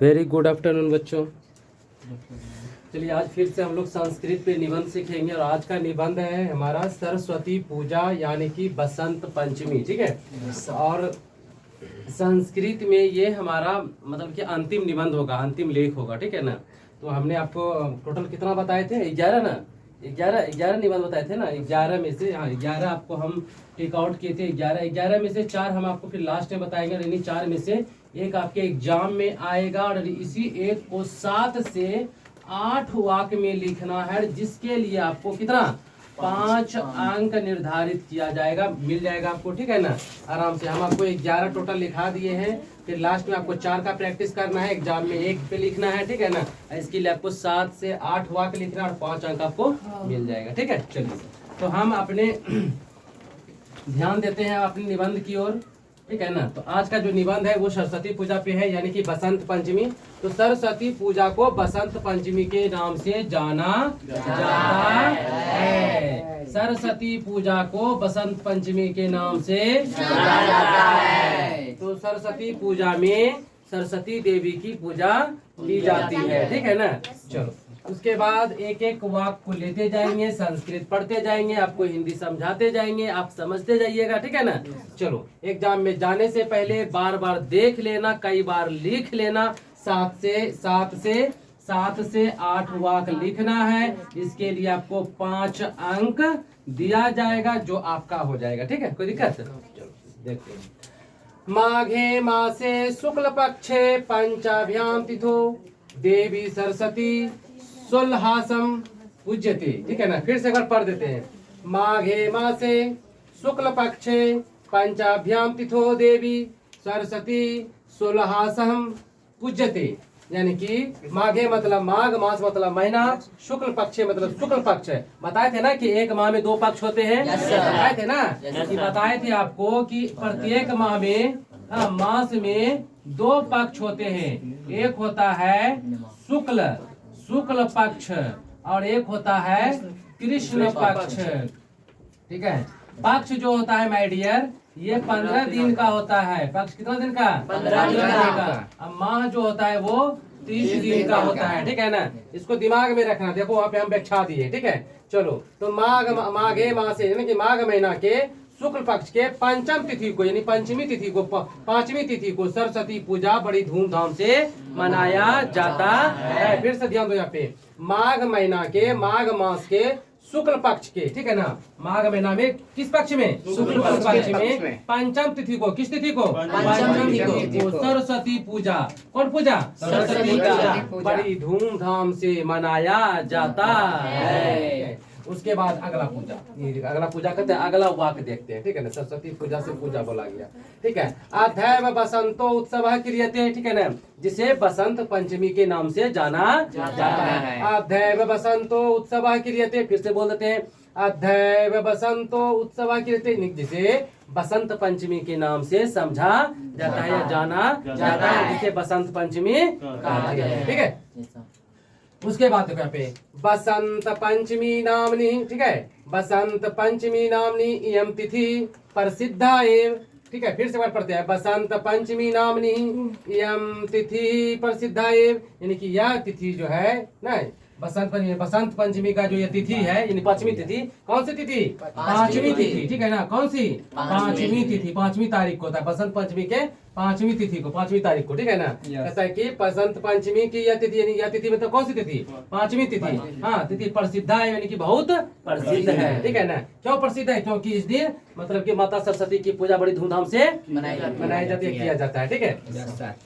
Very good afternoon बच्चों। चलिए आज फिर से हम लोग संस्कृत पे निबंध सीखेंगे और आज का निबंध है हमारा सरस्वती पूजा यानी कि बसंत पंचमी। ठीक है और संस्कृत में ये हमारा मतलब कि अंतिम निबंध होगा, अंतिम लेख होगा। ठीक है ना। तो हमने आपको टोटल कितना बताए थे? 11 ना, 11 निबंध बताए थे ना। 11 में से 11 आपको हम टेक आउट किए थे। 11 में से 4 हम आपको फिर लास्ट में बताएंगे। और इन्हीं 4 में से एक आपके एग्जाम में आएगा और इसी एक को 7 से 8 वाक्य में लिखना है, जिसके लिए आपको कितना 5 अंक निर्धारित किया जाएगा, मिल जाएगा आपको। ठीक है ना। आराम से हम आपको 11 टोटल लिखा दिए हैं, फिर लास्ट में आपको 4 का प्रैक्टिस करना है, एग्जाम में 1 पे लिखना है। ठीक है ना। इसके लिए आपको 7 से 8 वाक्य लिखना है और 5 अंक आपको मिल जाएगा। ठीक है। चलिए तो हम अपने ध्यान देते हैं अपने निबंध की ओर। ठीक है ना। तो आज का जो निबंध है वो सरस्वती पूजा पे है, यानी कि बसंत पंचमी। तो सरस्वती पूजा को बसंत पंचमी के नाम से जाना जाता है। सरस्वती पूजा को बसंत पंचमी के नाम से जाना जाता है। तो सरस्वती पूजा में सरस्वती देवी की पूजा की जाती है। ठीक है ना। चलो उसके बाद एक एक वाक्य को लेते जाएंगे, संस्कृत पढ़ते जाएंगे, आपको हिंदी समझाते जाएंगे, आप समझते जाइएगा। ठीक है ना। चलो एग्जाम में जाने से पहले बार बार देख लेना, कई बार लिख लेना। 7 से 8 वाक्य लिखना है। इसके लिए आपको 5 अंक दिया जाएगा, जो आपका हो जाएगा। ठीक है, कोई दिक्कत? चलो देखते हैं। माघे मासे शुक्ल पक्षे पंचाभ्याम तिथो देवी सरस्वती सुलहासम पूज्यते। ठीक है ना। फिर से एक बार पढ़ देते हैं। माघे मासे शुक्ल पक्षे पंचाभ्याम तिथो देवी सरस्वती सुलहासम पूज्यते। यानी कि माघे मतलब माघ, मास मतलब महीना, शुक्ल पक्ष मतलब शुक्ल पक्ष। बताए थे ना कि एक माह में 2 पक्ष होते हैं। बताए थे ना कि बताए थे आपको कि प्रत्येक माह में मास में 2 पक्ष होते हैं। एक होता है शुक्ल पक्ष और एक होता है कृष्ण पक्ष। ठीक है। पक्ष जो होता है माय डियर, ये 15 दिन का होता है। पक्ष कितना दिन का? 15 दिन का। अब माह जो होता है वो 30 दिन का होता है। ठीक है ना। इसको दिमाग में रखना। देखो वहाँ पे हम बैठा दिए। ठीक है। चलो तो माघे माह से यानी कि माघ महीना के शुक्ल पक्ष के पंचम तिथि को यानी पंचमी तिथि को 5वीं तिथि को सरस्वती पूजा बड़ी धूमधाम से मनाया जाता है। फिर से ध्यान दो यहाँ पे। माघ महीना के माघ मास के शुक्ल पक्ष के, ठीक है ना, माघ महीना में किस पक्ष में? शुक्ल पक्ष में पंचम तिथि को, किस तिथि को? पंचम तिथि को सरस्वती पूजा, कौन पूजा? सरस्वती पूजा बड़ी धूमधाम से मनाया जाता है। उसके बाद अगला पूजा करते हैं। अगला वाक्य देखते हैं। ठीक है ना। सरस्वती पूजा से पूजा बोला गया। ठीक है। अधैव बसंतो उत्सव क्रियते। ठीक है ना। जिसे बसंत पंचमी के नाम से जाना जाता है। अधैव बसंतो उत्सव क्रियते। फिर से बोल देते हैं। अधैव बसंतो उत्सव क्रियते, जिसे बसंत पंचमी के नाम से समझा जाता है या जाना जाता है, जिसे बसंत पंचमी कहते हैं। ठीक है। उसके बाद देखो यहाँ पे बसंत पंचमी नामनी। ठीक है। बसंत पंचमी नामनी इयम तिथि प्रसिद्धा एव। ठीक है। फिर से बार पढ़ते हैं। बसंत पंचमी नामनी इयम तिथि प्रसिद्धा एव, यानी कि यह तिथि जो है ना बसंत पंचमी का जो ये तिथि है यानी 5वीं तिथि, कौन सी तिथि? 5वीं तिथि। ठीक है ना। कौन सी? 5वीं तिथि, 5वीं तारीख को होता है बसंत पंचमी के 5वीं तिथि को, 5वीं तारीख को। ठीक है ना। कहता है कि बसंत पंचमी की यह तिथि यानी यह तिथि मतलब कौन सी तिथि? 5वीं तिथि। हाँ, तिथि प्रसिद्ध है यानी कि बहुत प्रसिद्ध है। ठीक है ना। क्यों प्रसिद्ध है? क्योंकि इस दिन मतलब कि माता सरस्वती की पूजा बड़ी धूमधाम से मनाई जाती है, किया जाता है। ठीक है।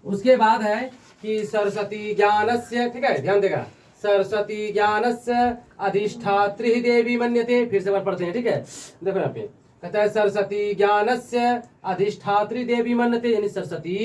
उसके बाद है कि सरस्वती ज्ञानस्य। ठीक है, ध्यान देगा। सरस्वती ज्ञानस्य अधिष्ठात्री देवी मन्यते। फिर से बार पढ़ते हैं। ठीक है। देखो यहाँ पे कहता है सरस्वती ज्ञानस्य अधिष्ठात्री देवी मन्यते, यानी सरस्वती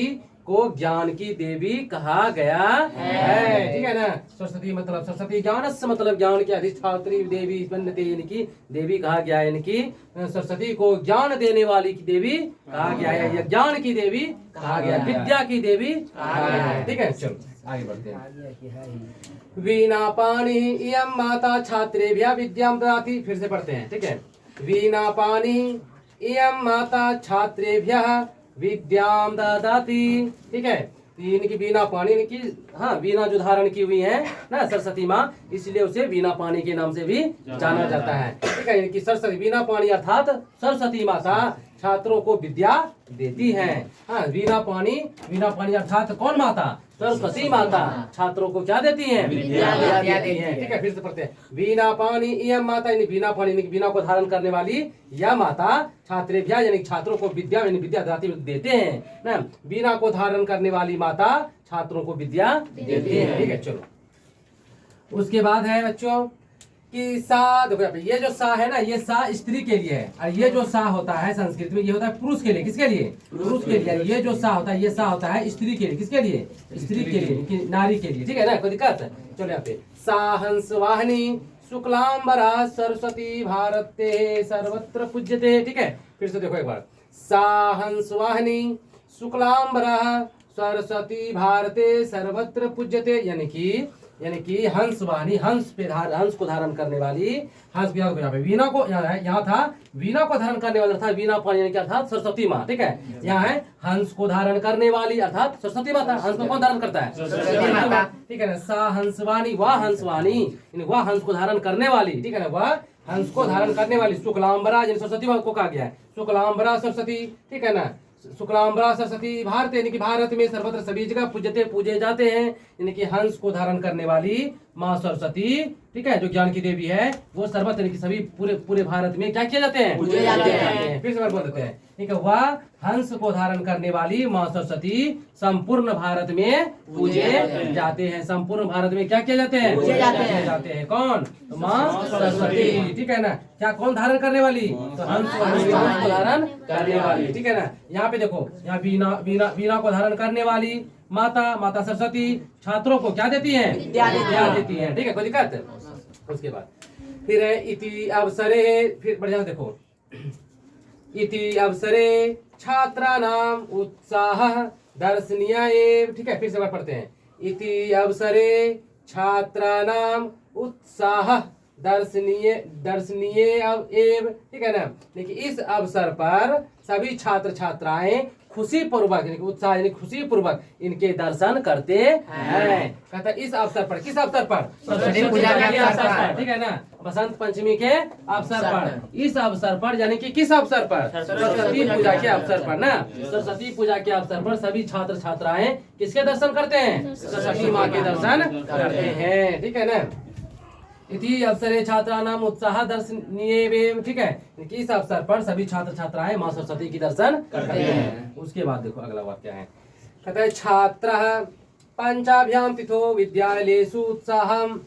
को ज्ञान की देवी कहा गया है। ठीक है ना। सरस्वती मतलब सरस्वती ज्ञानस्य मतलब ज्ञान की अधिष्ठात्री देवी मन्यते, यानी कि देवी कहा गया है, यानी कि सरस्वती को ज्ञान देने वाली की देवी कहा गया है, या ज्ञान की देवी कहा गया, विद्या की देवी कहा गया है। ठीक है। चलो आगे बढ़ते हैं। वीणा पाणी इयं माता छात्रेभ्यः विद्यां ददाति। फिर से पढ़ते हैं। ठीक है। वीणा पाणी इयं माता छात्रेभ्यः विद्यां ददाति। ठीक है। तीन की बिना पानी की, हाँ बिना जो धारण की हुई है ना सरस्वती माँ, इसलिए उसे बिना पानी के नाम से भी जाना जाता है। ठीक है, इनकी सरस्वती बिना पानी अर्थात सरस्वती माता छात्रों को विद्या देती है। हाँ बिना पानी अर्थात कौन माता? सरस्वती माता छात्रों को क्या देती हैं? विद्या देती हैं। ठीक है, फिर से पढ़ते हैं। बिना पानी यम माता, यानी बिना पानी यानी बिना को धारण करने वाली यह माता छात्रेभ्या यानी छात्रों को विद्या यानी विद्या देते हैं ना। बिना को धारण करने वाली माता छात्रों को विद्या देती है। ठीक है, चलो उसके बाद है बच्चों कि सा, देखो यहाँ पे ये जो सा है ना, ये सा स्त्री के लिए है, और ये जो सा होता है संस्कृत में ये होता है पुरुष के लिए। किसके लिए? पुरुष के लिए। ये जो सा होता है, ये सा होता है स्त्री के लिए। किसके लिए? स्त्री के लिए, नारी के लिए। ठीक है ना, कोई दिक्कत? चलो यहाँ पे सा हंस वाहिनी शुक्लांबरा सरस्वती भारते सर्वत्र पूज्यते। ठीक है, फिर से देखो एक बार। सा हंस वाहिनी शुक्लांबरा सरस्वती भारते सर्वत्र पूज्यते, यानी कि हंस वाहिनी, हंस को धारण करने वाली, हंस यहाँ पे वीणा को, यहाँ था वीणा को धारण करने वाली अर्थात वीणा पानी यानी अर्थात सरस्वती माँ। ठीक है, यहाँ है हंस को धारण करने वाली अर्थात सरस्वती माता। हंस को कौन धारण करता है? सरस्वती माता। ठीक है ना, सा हंसवाणी, वह हंसवाणी वह हंस को धारण करने वाली। ठीक है ना, वह हंस को धारण करने वाली शुक्लांबरा यानी सरस्वती माँ को कहा गया है, शुक्लांबरा सरस्वती। ठीक है ना, शुक्लांबरा सरस्वती भारत यानी कि भारत में सर्वत्र सभी जगह पूजे जाते हैं, यानी कि हंस को धारण करने वाली माँ सरस्वती। ठीक है, जो ज्ञान की देवी है, वो सर्वत्र यानी कि सभी पूरे भारत में क्या किए जाते हैं? पूजे जाते हैं। फिर से बोल देते हैं। ठीक है, वह हंस को धारण करने वाली माँ सरस्वती संपूर्ण भारत में पूजे जाते हैं। संपूर्ण भारत में क्या किए जाते हैं? पूजे जाते हैं। कौन? माँ सरस्वती। ठीक है ना, क्या कौन धारण करने वाली? तो हंस को धारण करने वाली। ठीक है ना, यहाँ पे देखो, यहाँ वीणा को धारण करने वाली माता सरस्वती छात्रों को क्या देती हैं? विद्या देती हैं। ठीक है, कोई दिक्कत? उसके बाद फिर है इति अवसरे, फिर बढ़िया देखो, इति अवसरे छात्राणाम उत्साह दर्शनीय एव। ठीक है, फिर से बार पढ़ते हैं। इति अवसरे छात्राणाम उत्साह दर्शनीय एव। ठीक है ना, देखिए इस अवसर पर सभी छात्र छात्राएं खुशी पूर्वक यानी उत्साह यानी खुशी पूर्वक इनके दर्शन करते हैं। कहता है इस अवसर पर, किस अवसर पर? सरस्वती पूजा के अवसर पर। ठीक है ना, बसंत पंचमी के अवसर पर, इस अवसर पर यानी कि किस अवसर पर? सरस्वती पूजा के अवसर पर ना। सरस्वती पूजा के अवसर पर सभी छात्र छात्राएं किसके दर्शन करते हैं? सरस्वती माँ के दर्शन करते हैं। ठीक है ना, इति अवसरे छात्राणाम उत्साह दर्शनीय। ठीक है, इस अवसर पर सभी छात्र छात्राएं माँ सरस्वती की दर्शन करते हैं। उसके बाद देखो अगला वाक्य है, कहता है छात्रः पंचाभ्याम तिथो विद्यालयेषु उत्साहं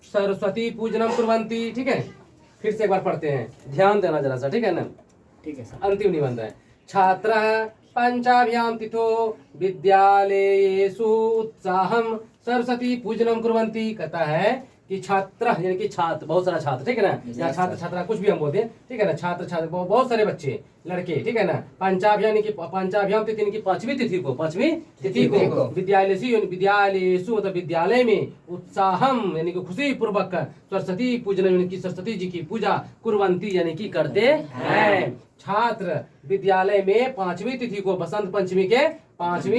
सरस्वती पूजनम कुर्वन्ति। ठीक है, फिर से एक बार पढ़ते हैं, ध्यान देना जरा सा। ठीक है ना, ठीक है, अंतिम निबंध है। छात्रः पंचाभ्याम तिथो विद्यालयेषु उत्साहं सरस्वती पूजनम कुर्वन्ति। कहता है कि छात्र यानी कि छात्र, बहुत सारा छात्र। ठीक है ना, यहाँ छात्र छात्रा कुछ भी हम बोलते हैं। ठीक है ना, छात्र बहुत सारे बच्चे लड़के। ठीक है ना, पंचाभ्याम की तिथि की पांचवी तिथि को विद्यालयेषु मतलब विद्यालय में उत्साहम यानी कि खुशी पूर्वक सरस्वती पूजन यानी कि सरस्वती जी की पूजा कुर्वन्ति यानी कि करते हैं। छात्र विद्यालय में पांचवी तिथि को बसंत पंचमी के पांचवी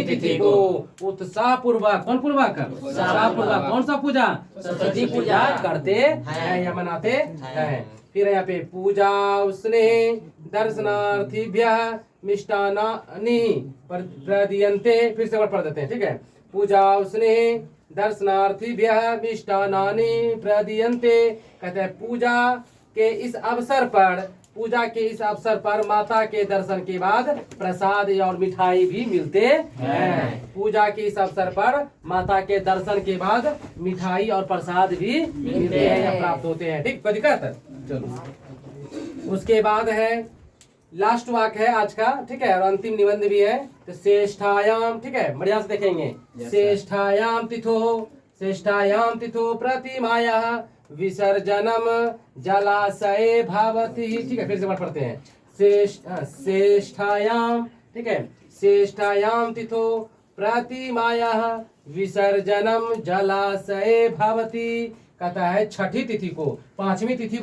तिथि को उत्साह पूर्वक, कौन पूर्वक? उत्साह पूर्वक कौन सा पूजा? सरस्वती पूजा करते हैं या मनाते हैं। फिर यहाँ पे पूजा उसने दर्शनार्थिभ्यः मिष्टान्नानि प्रदीयन्ते। फिर से पढ़ देते हैं। ठीक है, पूजा उसने दर्शनार्थिभ्यः मिष्टान्नानि प्रदीयन्ते। कहते हैं पूजा के इस अवसर पर माता के दर्शन के बाद प्रसाद और मिठाई भी मिलते हैं। पूजा के इस अवसर पर माता के दर्शन के बाद मिठाई और प्रसाद भी मिलते हैं या प्राप्त होते हैं। ठीक, कोई दिक्कत? चलो उसके बाद है लास्ट वाक्य है आज का। ठीक है, और अंतिम निबंध भी है। तो श्रेष्ठायाम, ठीक है, बढ़िया से देखेंगे। श्रेष्ठायाम तिथो प्रतिमायाः विसर्जनम जलाशय भवति। ठीक है, फिर से बार पढ़ते हैं। श्रेष्ठायाम, ठीक है, श्रेष्ठायाम तिथो प्रतिमायाः विसर्जनम जलाशय भवति। कहता है छठी तिथि को, पांचवी तिथि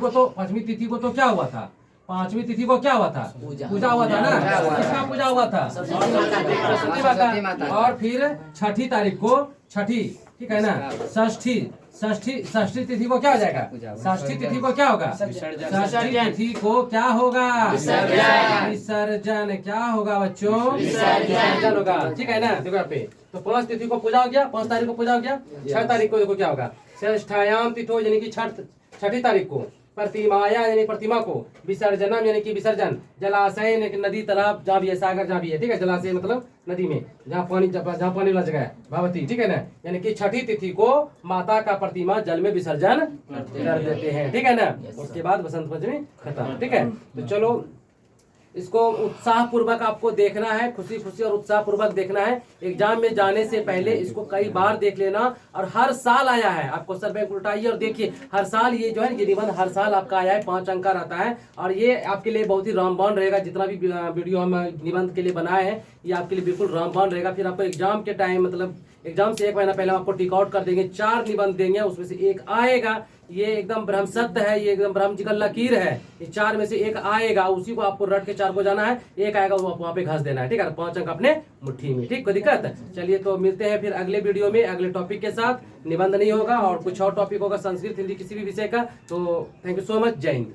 को तो क्या हुआ था? पांचवी तिथि को क्या हुआ था? पूजा हुआ था ना। किसका पूजा हुआ था? सरस्वती माता का। और फिर छठी तारीख को, छठी, ठीक है ना, षष्ठी, षष्ठी तिथि को क्या हो जाएगा? षष्ठी तिथि को क्या होगा? षष्ठी तिथि को क्या होगा? विसर्जन। क्या होगा बच्चों? विसर्जन होगा, ठीक है ना। देखो यहाँ पे तो 5 तिथि को पूजा हो गया, 5 तारीख को पूजा हो गया। 6 तारीख को देखो क्या होगा? षष्ठायाम तिथो यानी कि छठी तारीख को, प्रतिमाया यानी प्रतिमा को, विसर्जनम यानी कि विसर्जन, जलाशय यानी कि नदी, तालाब जहाँ भी है, सागर जहाँ भी है, ठीक है। जलाशय मतलब नदी में जहाँ पानी वाला जगह है, भगवती, ठीक है ना। यानी कि छठी तिथि को माता का प्रतिमा जल में विसर्जन कर देते हैं, ठीक है ना। उसके बाद बसंत पंचमी खत्म, ठीक है। तो चलो इसको उत्साह पूर्वक आपको देखना है, खुशी खुशी और उत्साह पूर्वक देखना है। एग्जाम में जाने से पहले इसको कई बार देख लेना। और हर साल आया है, आप क्वेश्चन बैंक उल्टाइए और देखिए, हर साल ये जो है ये निबंध हर साल आपका आया है, 5 अंक का रहता है। और ये आपके लिए बहुत ही रामबाण रहेगा। जितना भी वीडियो हम निबंध के लिए बनाए हैं ये आपके लिए बिल्कुल रामबाण रहेगा। फिर आपको एग्जाम के टाइम, मतलब एग्जाम से 1 महीना पहले आपको टिक आउट कर देंगे, 4 निबंध देंगे, उसमें से 1 आएगा। ये एकदम ब्रह्म सत्य है, ये एकदम ब्रह्म जी का लकीर है। ये 4 में से 1 आएगा, उसी को आपको रट के 4 को जाना है। 1 आएगा वो वहाँ पे घस देना है, ठीक है। 5 अंक अपने मुट्ठी में, ठीक, कोई दिक्कत? चलिए तो मिलते हैं फिर अगले वीडियो में अगले टॉपिक के साथ। निबंध नहीं होगा और कुछ और टॉपिक होगा, संस्कृत, हिंदी, किसी भी विषय का। तो थैंक यू सो मच, जय हिंद।